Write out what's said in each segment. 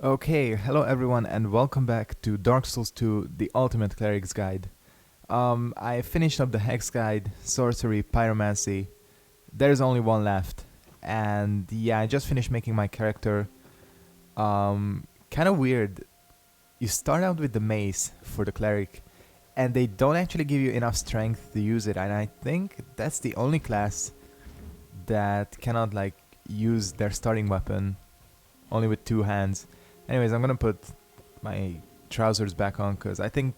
Okay, hello everyone and welcome back to Dark Souls 2, the Ultimate Cleric's Guide. I finished up the Hex Guide, Sorcery, Pyromancy. There's only one left. And yeah, I just finished making my character. Kind of weird. You start out with the mace for the Cleric, and they don't actually give you enough strength to use it. And I think that's the only class that cannot use their starting weapon only with two hands. Anyways, I'm gonna put my trousers back on because I think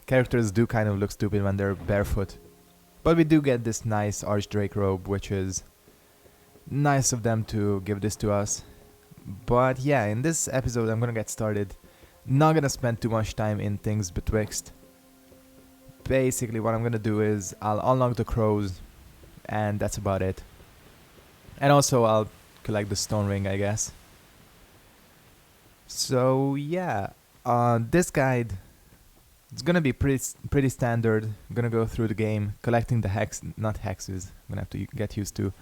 characters do kind of look stupid when they're barefoot. But we do get this nice Archdrake robe, which is nice of them to give this to us. But yeah, in this episode I'm gonna get started. Not gonna spend too much time in things betwixt. Basically what I'm gonna do is I'll unlock the crows and that's about it. And also I'll collect the stone ring, I guess. So yeah, this guide is gonna be pretty standard. I'm gonna go through the game, collecting the not hexes. I'm gonna have to get used to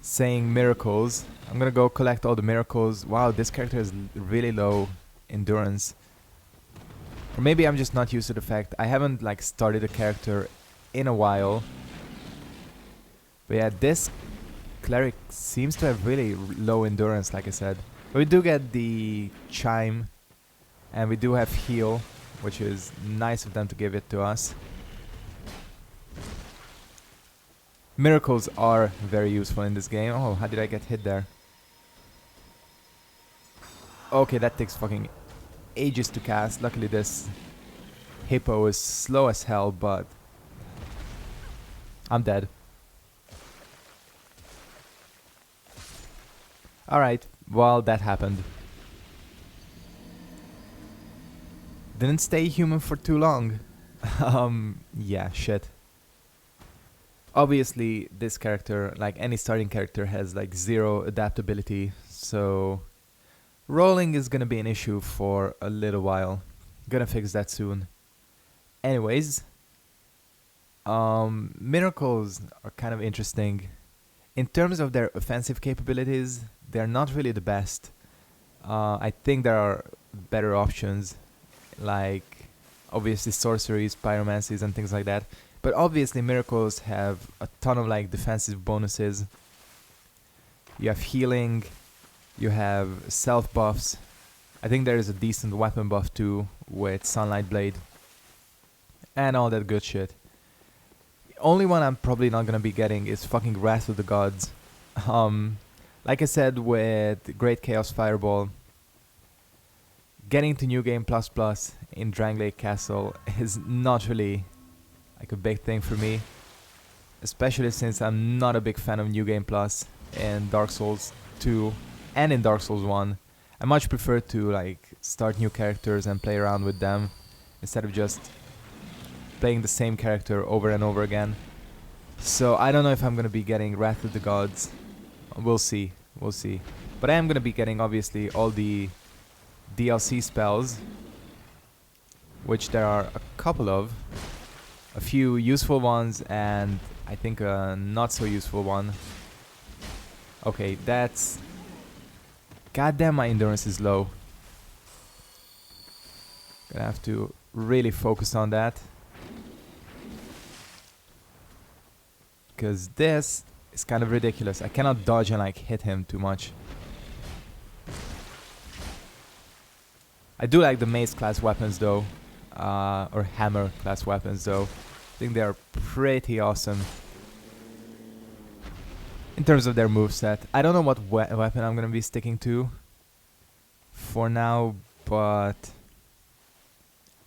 saying miracles. I'm gonna go collect all the miracles. Wow, this character is really low endurance. Or maybe I'm just not used to the fact I haven't started a character in a while. But yeah, this Cleric seems to have really low endurance, like I said. But we do get the Chime, and we do have heal, which is nice of them to give it to us. Miracles are very useful in this game. Oh, how did I get hit there? Okay, that takes fucking ages to cast. Luckily this hippo is slow as hell, but I'm dead. Alright, well that happened. Didn't stay human for too long. Yeah, shit. Obviously, this character, like any starting character, has zero adaptability, so rolling is gonna be an issue for a little while. Gonna fix that soon. Anyways, miracles are kind of interesting. In terms of their offensive capabilities, they're not really the best. I think there are better options, like obviously sorceries, pyromancies and things like that. But obviously miracles have a ton of defensive bonuses. You have healing, you have self buffs. I think there is a decent weapon buff too with Sunlight Blade. And all that good shit. The only one I'm probably not gonna be getting is fucking Wrath of the Gods. Like I said with Great Chaos Fireball, getting to New Game Plus Plus in Dranglake Castle is not really a big thing for me. Especially since I'm not a big fan of New Game Plus in Dark Souls 2 and in Dark Souls 1. I much prefer to start new characters and play around with them instead of just playing the same character over and over again. So I don't know if I'm gonna be getting Wrath of the Gods. We'll see. But I am gonna be getting obviously all the DLC spells, which there are a couple of. A few useful ones and I think a not so useful one. Okay, that's... Goddamn, my endurance is low. Gonna have to really focus on that. Because this is kind of ridiculous. I cannot dodge and hit him too much. I do like the mace class weapons though. Or hammer class weapons though. I think they are pretty awesome in terms of their moveset. I don't know what weapon I'm gonna be sticking to for now, but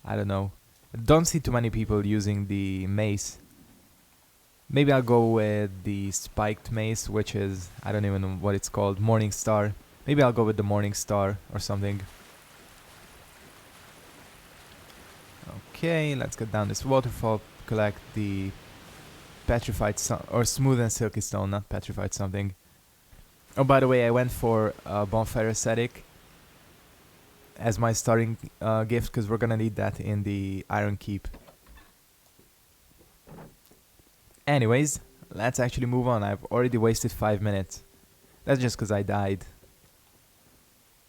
I don't know. I don't see too many people using the mace. Maybe I'll go with the spiked mace, which is, I don't even know what it's called, Morning Star. Maybe I'll go with the Morning Star or something. Okay, let's get down this waterfall, collect the petrified or smooth and silky stone, not petrified something. Oh, by the way, I went for Bonfire aesthetic as my starting gift because we're gonna need that in the Iron Keep. Anyways, let's actually move on. I've already wasted 5 minutes. That's just because I died.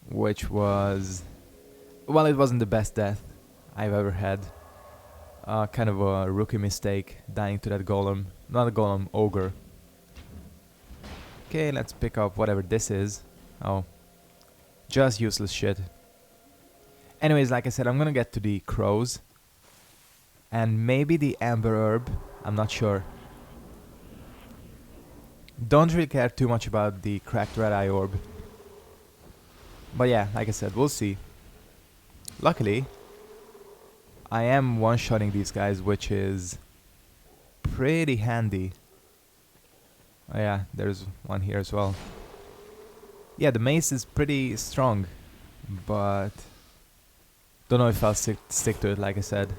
which was, well, it wasn't the best death I've ever had. Kind of a rookie mistake, dying to that golem. Not a golem, ogre. Okay, let's pick up whatever this is. Oh, just useless shit. Anyways, like I said, I'm gonna get to the crows. And maybe the amber herb, I'm not sure. Don't really care too much about the cracked red eye orb. But yeah, like I said, we'll see. Luckily, I am one-shotting these guys, which is pretty handy. Oh yeah, there's one here as well. Yeah, the mace is pretty strong, but don't know if I'll stick to it, like I said.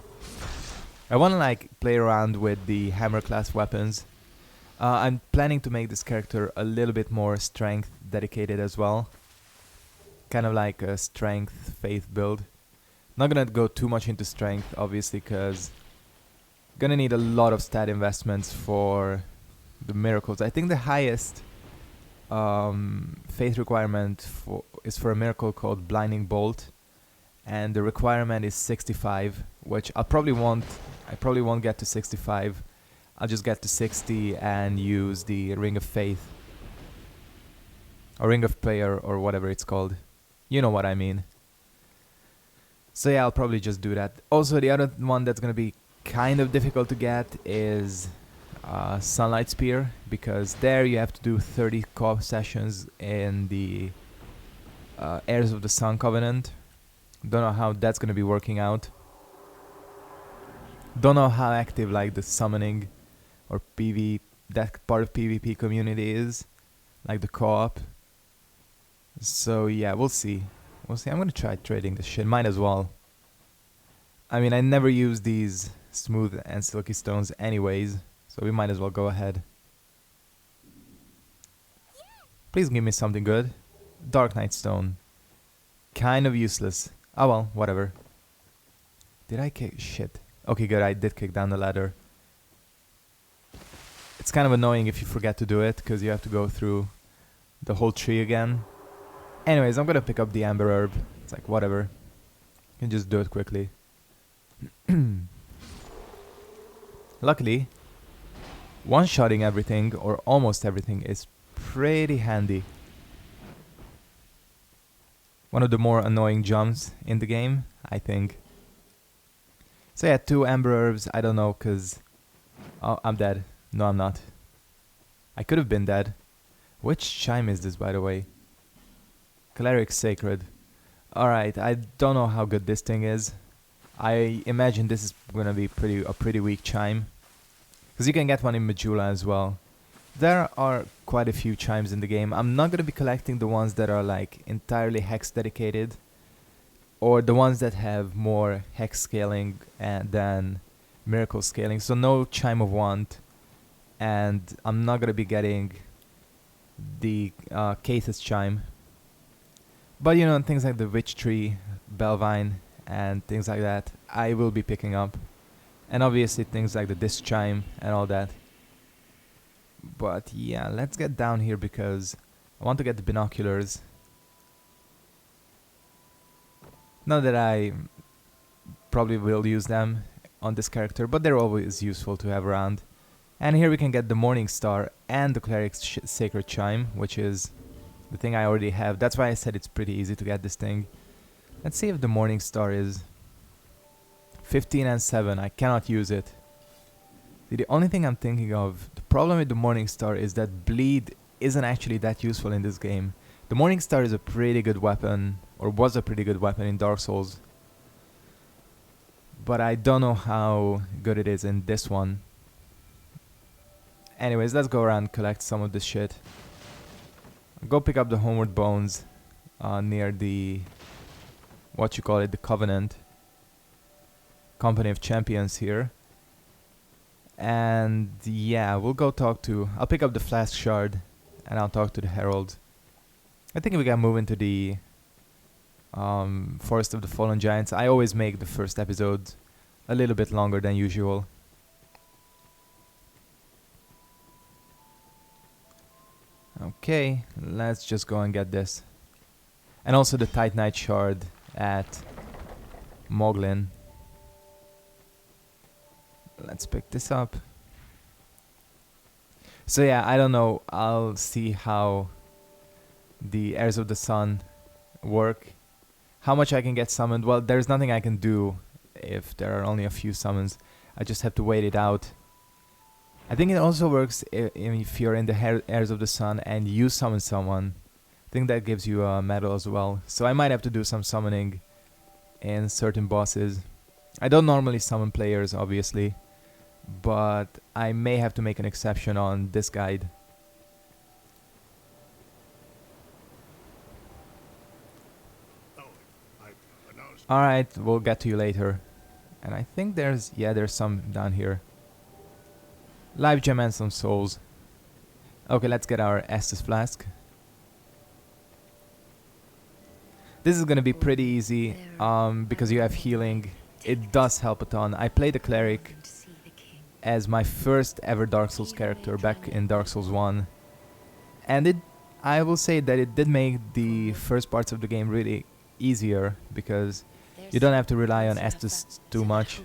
I want to like play around with the hammer class weapons. I'm planning to make this character a little bit more strength dedicated as well. Kind of like a strength faith build. Not gonna go too much into strength, obviously, because gonna need a lot of stat investments for the miracles. I think the highest faith requirement is for a miracle called Blinding Bolt, and the requirement is 65, which I probably won't get to 65. I'll just get to 60 and use the Ring of Faith. Or Ring of Prayer, or whatever it's called. You know what I mean. So yeah, I'll probably just do that. Also, the other one that's gonna be kind of difficult to get is Sunlight Spear, because there you have to do 30 co-op sessions in the Heirs of the Sun Covenant. Don't know how that's gonna be working out. Don't know how active like the summoning or that part of PvP community is, like the co-op. So yeah, we'll see. We'll see. I'm gonna try trading this shit. Might as well. I mean, I never use these smooth and silky stones anyways, so we might as well go ahead. Please give me something good. Dark Knight Stone. Kind of useless. Oh well, whatever. Did I kick? Shit. Okay, good. I did kick down the ladder. It's kind of annoying if you forget to do it, because you have to go through the whole tree again. Anyways, I'm gonna pick up the amber herb. It's like, whatever. You can just do it quickly. Luckily, one-shotting everything, or almost everything, is pretty handy. One of the more annoying jumps in the game, I think. So yeah, 2 amber herbs. I don't know, cause I'm dead. No, I'm not. I could have been dead. Which chime is this, by the way? Cleric Sacred. Alright, I don't know how good this thing is. I imagine this is gonna be a pretty weak chime. Because you can get one in Majula as well. There are quite a few chimes in the game. I'm not gonna be collecting the ones that are like entirely hex dedicated, or the ones that have more hex scaling than miracle scaling. So no Chime of Want, and I'm not gonna be getting the Cathus Chime. But you know, things like the Witch Tree, Belvine, and things like that, I will be picking up. And obviously things like the Disc Chime and all that. But yeah, let's get down here because I want to get the binoculars. Not that I probably will use them on this character, but they're always useful to have around. And here we can get the Morning Star and the Cleric's Sacred Chime, which is the thing I already have. That's why I said it's pretty easy to get this thing. Let's see if the Morning Star is 15 and 7. I cannot use it. See, the only thing I'm thinking of, the problem with the Morning Star is that bleed isn't actually that useful in this game. The Morning Star is a pretty good weapon, or was a pretty good weapon in Dark Souls. But I don't know how good it is in this one. Anyways, let's go around and collect some of this shit. Go pick up the Homeward Bones near the, the Covenant. Company of Champions here. And yeah, we'll go talk to... I'll pick up the Flask Shard and I'll talk to the Herald. I think we can move into the Forest of the Fallen Giants. I always make the first episode a little bit longer than usual. Okay, let's just go and get this. And also the Titanite shard at Moglin. Let's pick this up. So yeah, I don't know. I'll see how the Heirs of the Sun work. How much I can get summoned. Well, there's nothing I can do if there are only a few summons. I just have to wait it out. I think it also works if you're in the Heirs of the Sun and you summon someone. I think that gives you a medal as well. So I might have to do some summoning in certain bosses. I don't normally summon players, obviously, but I may have to make an exception on this guide. Alright, we'll get to you later. And I think there's some down here. Live gem and some souls. Okay, let's get our Estus flask. This is gonna be pretty easy, because you have healing. It does help a ton. I played the Cleric as my first ever Dark Souls character back in Dark Souls 1. And I will say that it did make the first parts of the game really easier, because you don't have to rely on Estus too much. You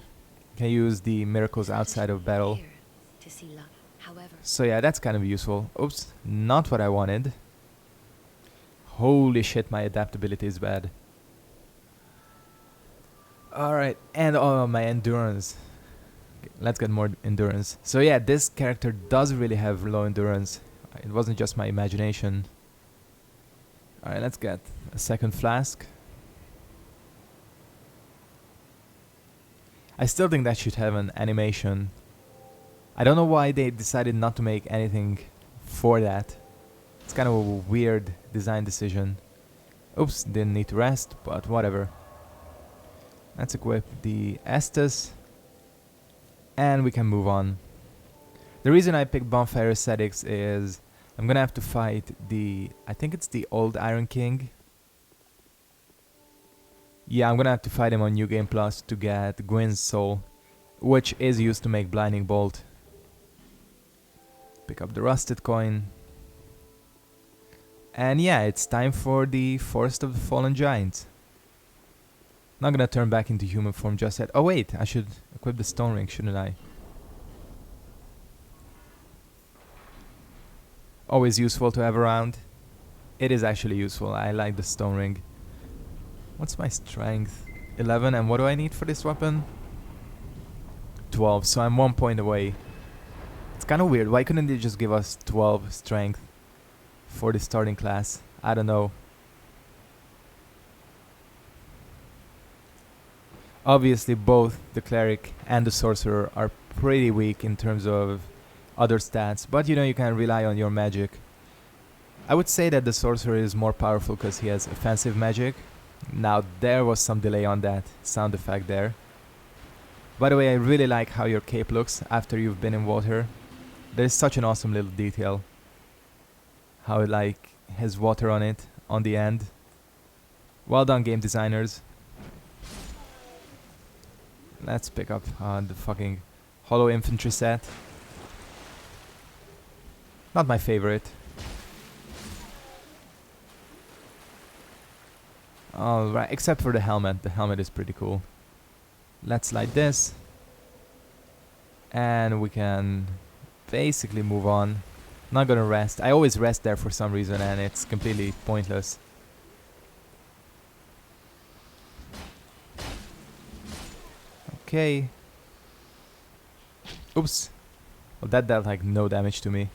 can use the miracles outside of battle. So yeah, that's kind of useful. Oops, not what I wanted. Holy shit, my adaptability is bad. Alright, and oh, my endurance. Okay, let's get more endurance. So yeah, this character does really have low endurance. It wasn't just my imagination. Alright, let's get a second flask. I still think that should have an animation. I don't know why they decided not to make anything for that. It's kind of a weird design decision. Oops, didn't need to rest, but whatever. Let's equip the Estus, and we can move on. The reason I picked Bonfire Aesthetics is I'm gonna have to fight I think it's the Old Iron King. Yeah, I'm gonna have to fight him on New Game Plus to get Gwyn's soul, which is used to make Blinding Bolt. Pick up the Rusted Coin. And yeah, it's time for the Forest of the Fallen Giants. Not gonna turn back into human form just yet. Oh wait, I should equip the Stone Ring, shouldn't I? Always useful to have around. It is actually useful, I like the Stone Ring. What's my strength? 11, and what do I need for this weapon? 12, so I'm 1 point away. It's kind of weird, why couldn't they just give us 12 strength for the starting class? I don't know. Obviously both the Cleric and the Sorcerer are pretty weak in terms of other stats, but you know, you can rely on your magic. I would say that the Sorcerer is more powerful because he has offensive magic. Now there was some delay on that sound effect there. By the way, I really like how your cape looks after you've been in water. There is such an awesome little detail. How it like has water on it on the end. Well done, game designers. Let's pick up the fucking Hollow Infantry set. Not my favorite. Alright, except for the helmet. The helmet is pretty cool. Let's light this. And we can basically move on. Not gonna rest. I always rest there for some reason and it's completely pointless. Okay. Oops. Well, that dealt like no damage to me.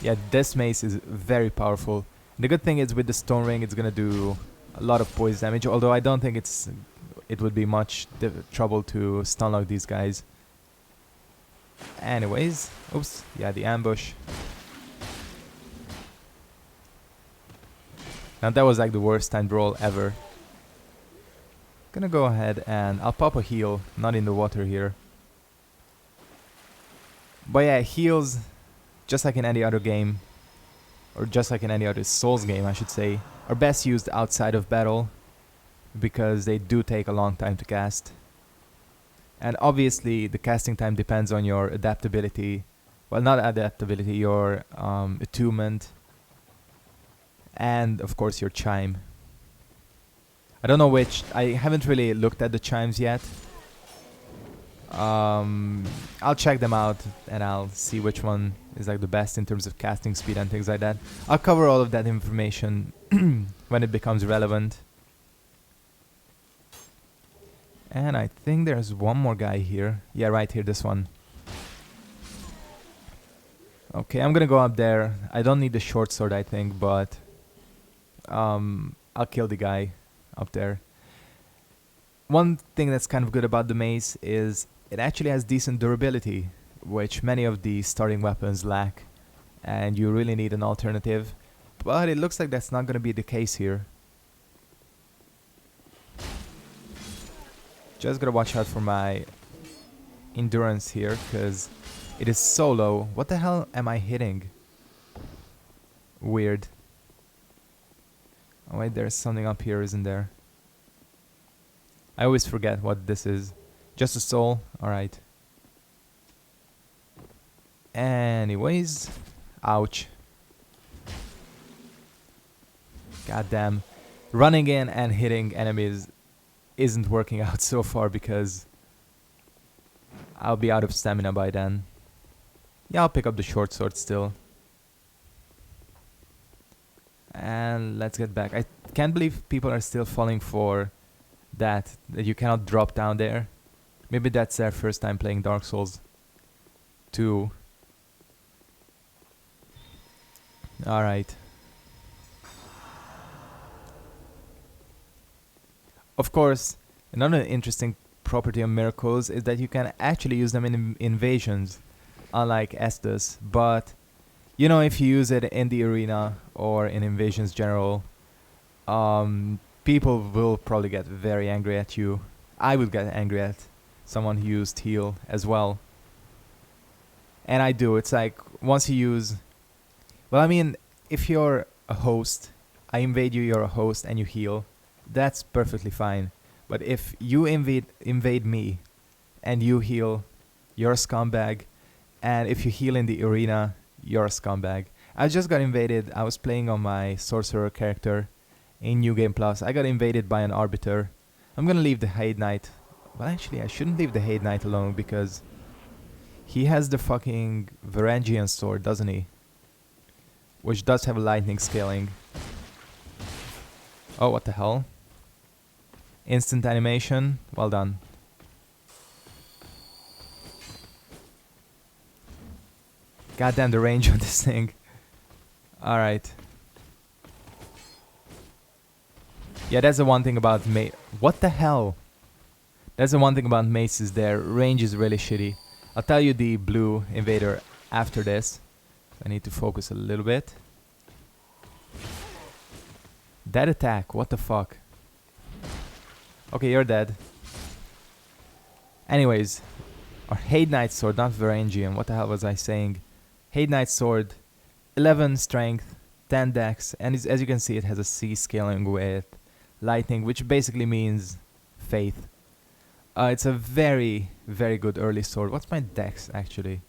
Yeah, this mace is very powerful. The good thing is with the Stone Ring it's gonna do a lot of poise damage, although I don't think it would be much trouble to stun lock these guys. Anyways, oops, yeah, the ambush. Now that was like the worst timed roll ever. Gonna go ahead and I'll pop a heal, not in the water here. But yeah, heals, just like in any other game, or just like in any other Souls game I should say, are best used outside of battle, because they do take a long time to cast. And obviously the casting time depends on your adaptability, well not adaptability, your attunement, And of course your Chime. I don't know which. I haven't really looked at the chimes yet. I'll check them out and I'll see which one is like the best in terms of casting speed and things like that. I'll cover all of that information when it becomes relevant. And I think there's one more guy here. Yeah, right here, this one. Okay, I'm gonna go up there. I don't need the short sword, I think, but I'll kill the guy up there. One thing that's kind of good about the mace is it actually has decent durability, which many of the starting weapons lack, and you really need an alternative. But it looks like that's not gonna be the case here. Just gotta watch out for my endurance here, because it is so low. What the hell am I hitting? Weird. Oh wait, there's something up here, isn't there? I always forget what this is. Just a soul? Alright. Anyways. Ouch. Goddamn. Running in and hitting enemies isn't working out so far because I'll be out of stamina by then. Yeah, I'll pick up the short sword still. And let's get back. I can't believe people are still falling for that you cannot drop down there. Maybe that's their first time playing Dark Souls 2. Alright. Of course, another interesting property of miracles is that you can actually use them in invasions, unlike Estus. But, you know, if you use it in the arena or in invasions general, people will probably get very angry at you. I would get angry at someone who used heal as well. And I do. It's like, once you use... Well, I mean, if you're a host, I invade you, you're a host, and you heal, that's perfectly fine. But if you invade me, and you heal, you're a scumbag. And if you heal in the arena, you're a scumbag. I just got invaded. I was playing on my sorcerer character in New Game Plus. I got invaded by an arbiter. I'm gonna leave the Hate Knight. Well, actually, I shouldn't leave the Hate Knight alone because he has the fucking Varangian sword, doesn't he? Which does have a lightning scaling. Oh, what the hell? Instant animation. Well done. Goddamn the range on this thing. Alright. Yeah, that's the one thing about mace. What the hell? That's the one thing about maces, their range is really shitty. I'll tell you the blue invader after this. I need to focus a little bit. That attack, what the fuck? Okay, you're dead. Anyways, our Hate Knight sword, not Varangian. What the hell was I saying? Hate Knight sword, 11 strength, 10 dex, and as you can see, it has a C scaling with lightning, which basically means faith. It's a very, very good early sword. What's my dex actually?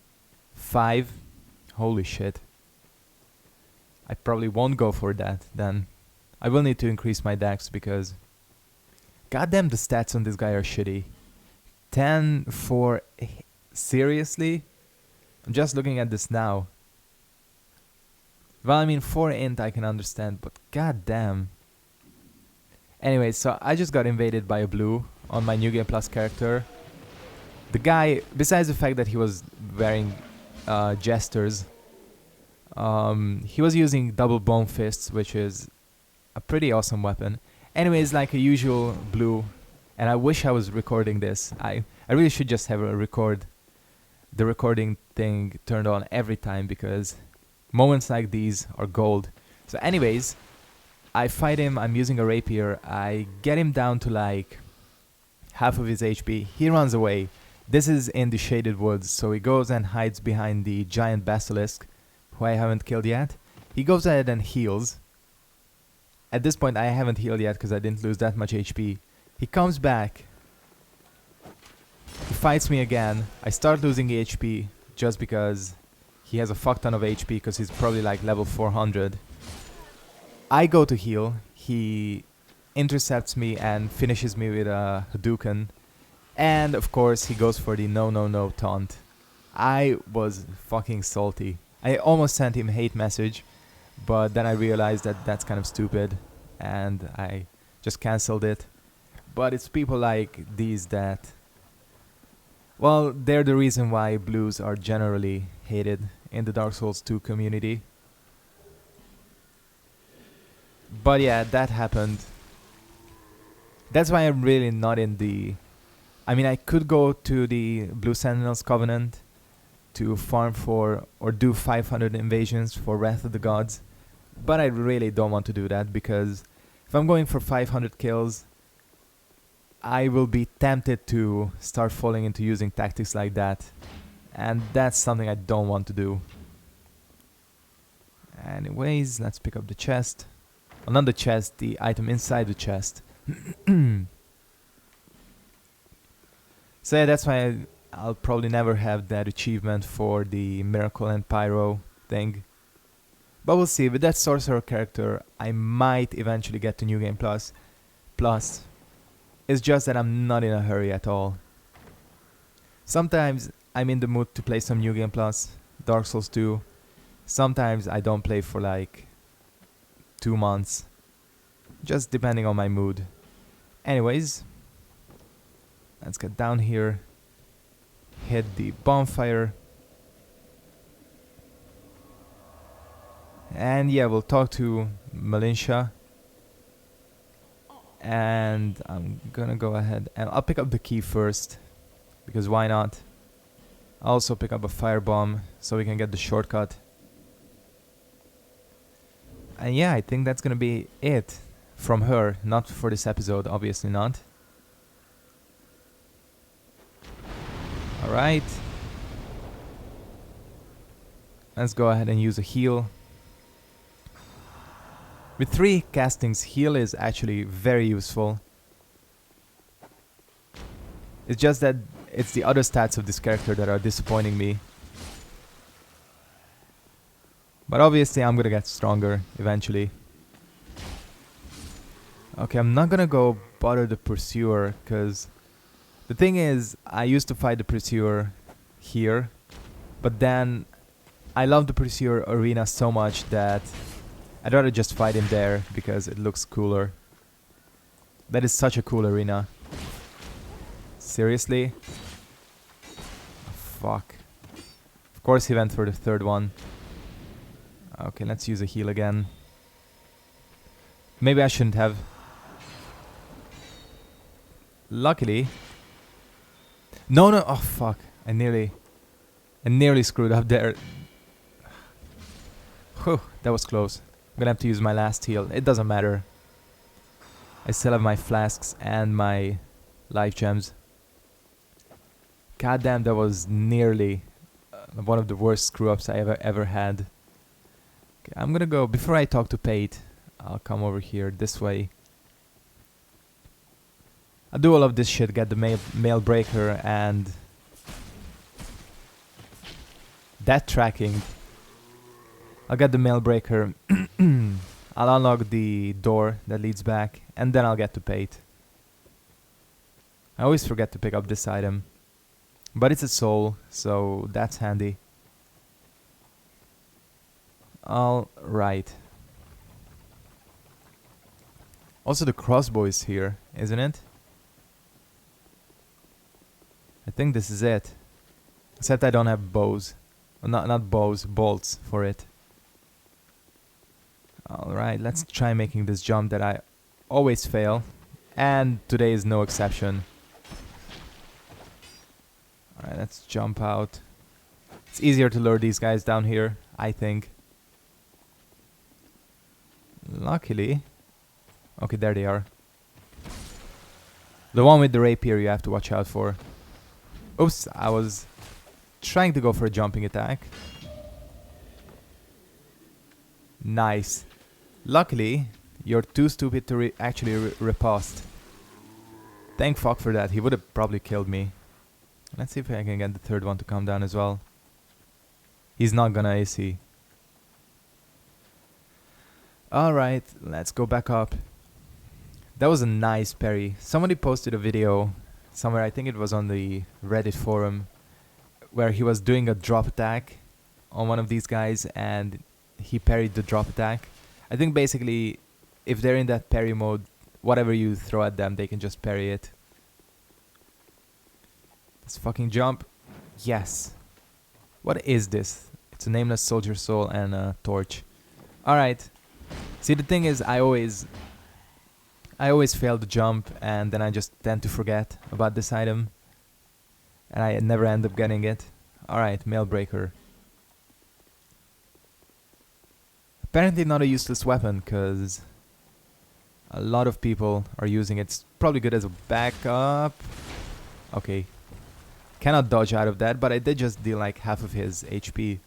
5. Holy shit. I probably won't go for that then. I will need to increase my dex because goddamn the stats on this guy are shitty. 10 for... Seriously? I'm just looking at this now. Well, I mean 4 int I can understand, but goddamn. Anyway, so I just got invaded by a blue on my New Game Plus character. The guy, besides the fact that he was wearing jesters, he was using double bone fists, which is a pretty awesome weapon. Anyways, like a usual blue, and I wish I was recording this. I really should just have the recording thing turned on every time because moments like these are gold. So anyways, I fight him, I'm using a rapier, I get him down to like half of his HP, he runs away. This is in the shaded woods, so he goes and hides behind the giant basilisk, who I haven't killed yet. He goes ahead and heals. At this point I haven't healed yet because I didn't lose that much HP. He comes back. He fights me again. I start losing HP just because he has a fuck ton of HP because he's probably like level 400. I go to heal. He intercepts me and finishes me with a Hadouken. And of course, he goes for the no, no, no taunt. I was fucking salty. I almost sent him a hate message, but then I realized that that's kind of stupid, and I just cancelled it. But it's people like these that, well, they're the reason why blues are generally hated in the Dark Souls 2 community. But yeah, that happened. That's why I'm really not in the... I mean, I could go to the Blue Sentinels Covenant to farm for or do 500 invasions for Wrath of the Gods, but I really don't want to do that, because if I'm going for 500 kills, I will be tempted to start falling into using tactics like that, and that's something I don't want to do. Anyways, let's pick up the chest. Well, not the chest, the item inside the chest. So yeah, that's why I'll probably never have that achievement for the Miracle and Pyro thing. But we'll see. With that Sorcerer character, I might eventually get to New Game Plus. It's just that I'm not in a hurry at all. Sometimes I'm in the mood to play some New Game Plus, Dark Souls 2. Sometimes I don't play for like 2 months. Just depending on my mood. Anyways, let's get down here. Hit the bonfire. And yeah, we'll talk to Malinsha. And I'm gonna go ahead and I'll pick up the key first, because why not? I'll also pick up a firebomb so we can get the shortcut. And yeah, I think that's gonna be it from her. Not for this episode, obviously not. Alright. Let's go ahead and use a heal. With 3 castings, heal is actually very useful. It's just that it's the other stats of this character that are disappointing me. But obviously I'm gonna get stronger eventually. Okay, I'm not gonna go bother the Pursuer, because the thing is, I used to fight the Pursuer here, but then I love the Pursuer arena so much that I'd rather just fight him there, because it looks cooler. That is such a cool arena. Seriously? Oh, fuck. Of course he went for the third one. Okay, let's use a heal again. Maybe I shouldn't have. Luckily... No, no, oh fuck. I nearly screwed up there. Whew, that was close. I'm gonna have to use my last heal. It doesn't matter. I still have my flasks and my life gems. God damn, that was nearly one of the worst screw-ups I ever had. Okay, I'm gonna go, before I talk to Pate, I'll come over here this way. I'll do all of this shit, get the mail breaker and... that tracking. I'll get the mail breaker. I'll unlock the door that leads back, and then I'll get to Pate. I always forget to pick up this item. But it's a soul, so that's handy. Alright. Also the crossbow is here, isn't it? I think this is it. Except I don't have bows. Not bows, bolts for it. Alright, let's try making this jump that I always fail. And today is no exception. Alright, let's jump out. It's easier to lure these guys down here, I think. Luckily... Okay, there they are. The one with the rapier you have to watch out for. Oops, I was trying to go for a jumping attack. Nice. Luckily, you're too stupid to actually riposte. Thank fuck for that, he would have probably killed me. Let's see if I can get the third one to come down as well. He's not gonna, is he? Alright, let's go back up. That was a nice parry. Somebody posted a video somewhere, I think it was on the Reddit forum, where he was doing a drop attack on one of these guys and he parried the drop attack. I think basically if they're in that parry mode, whatever you throw at them, they can just parry it. Let's fucking jump. Yes. What is this? It's a nameless soldier soul and a torch. Alright. See, the thing is, I always fail to jump and then I just tend to forget about this item. And I never end up getting it. Alright, mail breaker. Apparently not a useless weapon, because a lot of people are using it. It's probably good as a backup. Okay. Cannot dodge out of that, but I did just deal like half of his HP.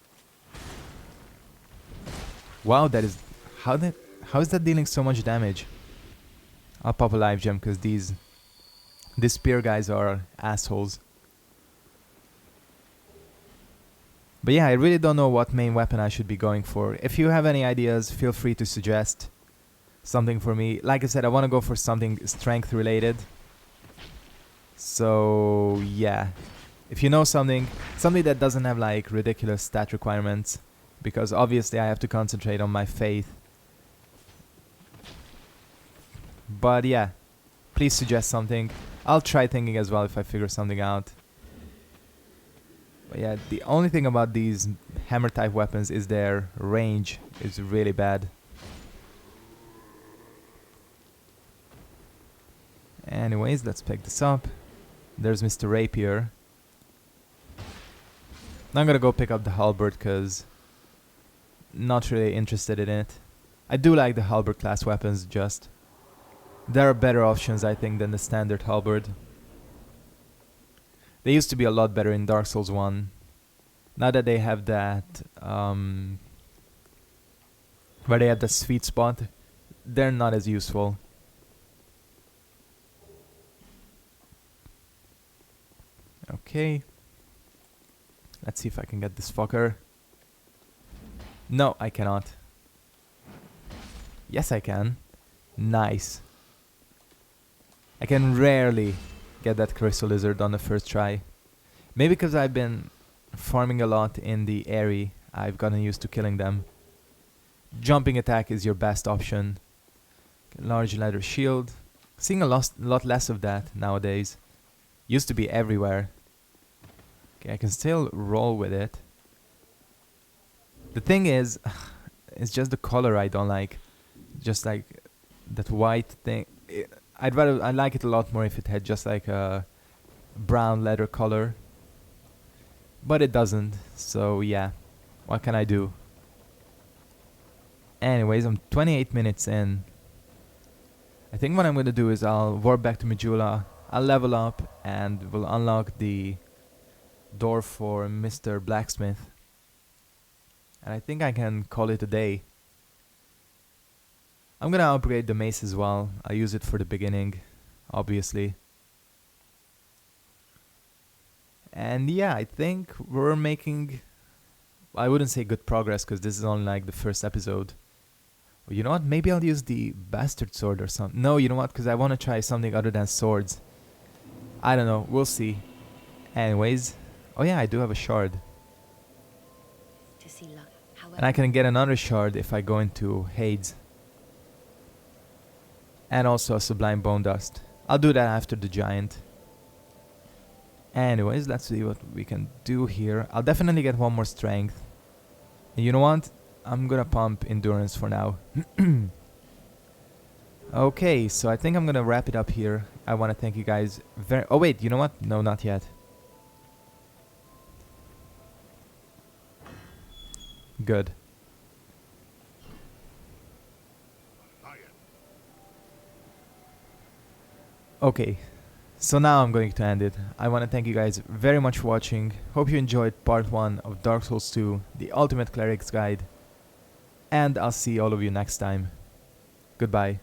Wow, that is... How is that dealing so much damage? I'll pop a life gem, because these spear guys are assholes. But yeah, I really don't know what main weapon I should be going for. If you have any ideas, feel free to suggest something for me. Like I said, I want to go for something strength related. So yeah, if you know something that doesn't have like ridiculous stat requirements, because obviously I have to concentrate on my faith. But yeah, please suggest something. I'll try thinking as well if I figure something out. But yeah, the only thing about these hammer type weapons is their range is really bad. Anyways, let's pick this up. There's Mr. Rapier. Now I'm gonna go pick up the halberd because not really interested in it. I do like the halberd class weapons, just there are better options I think than the standard halberd. They used to be a lot better in Dark Souls 1. Now that they have that, where they have the sweet spot, they're not as useful. Okay. Let's see if I can get this fucker. No, I cannot. Yes, I can. Nice. I can rarely get that crystal lizard on the first try. Maybe because I've been farming a lot in the area, I've gotten used to killing them. Jumping attack is your best option. Large leather shield. Seeing a lot less of that nowadays. Used to be everywhere. Okay, I can still roll with it. The thing is, it's just the color I don't like. Just like that white thing. I like it a lot more if it had just like a brown leather color. But it doesn't, so yeah. What can I do? Anyways, I'm 28 minutes in. I think what I'm gonna do is I'll warp back to Majula. I'll level up and we'll unlock the door for Mr. Blacksmith. And I think I can call it a day. I'm gonna upgrade the mace as well. I'll use it for the beginning, obviously. And yeah, I think we're making... I wouldn't say good progress because this is only like the first episode. Well, you know what? Maybe I'll use the bastard sword or something. No, you know what? Because I want to try something other than swords. I don't know. We'll see. Anyways. Oh yeah, I do have a shard. And I can get another shard if I go into Hades. And also a sublime bone dust. I'll do that after the giant. Anyways, let's see what we can do here. I'll definitely get one more strength. And you know what? I'm gonna pump endurance for now. Okay, so I think I'm gonna wrap it up here. I wanna thank you guys very... Oh wait, you know what? No, not yet. Good. Okay, so now I'm going to end it. I want to thank you guys very much for watching. Hope you enjoyed part 1 of Dark Souls 2, the Ultimate Cleric's Guide. And I'll see all of you next time. Goodbye.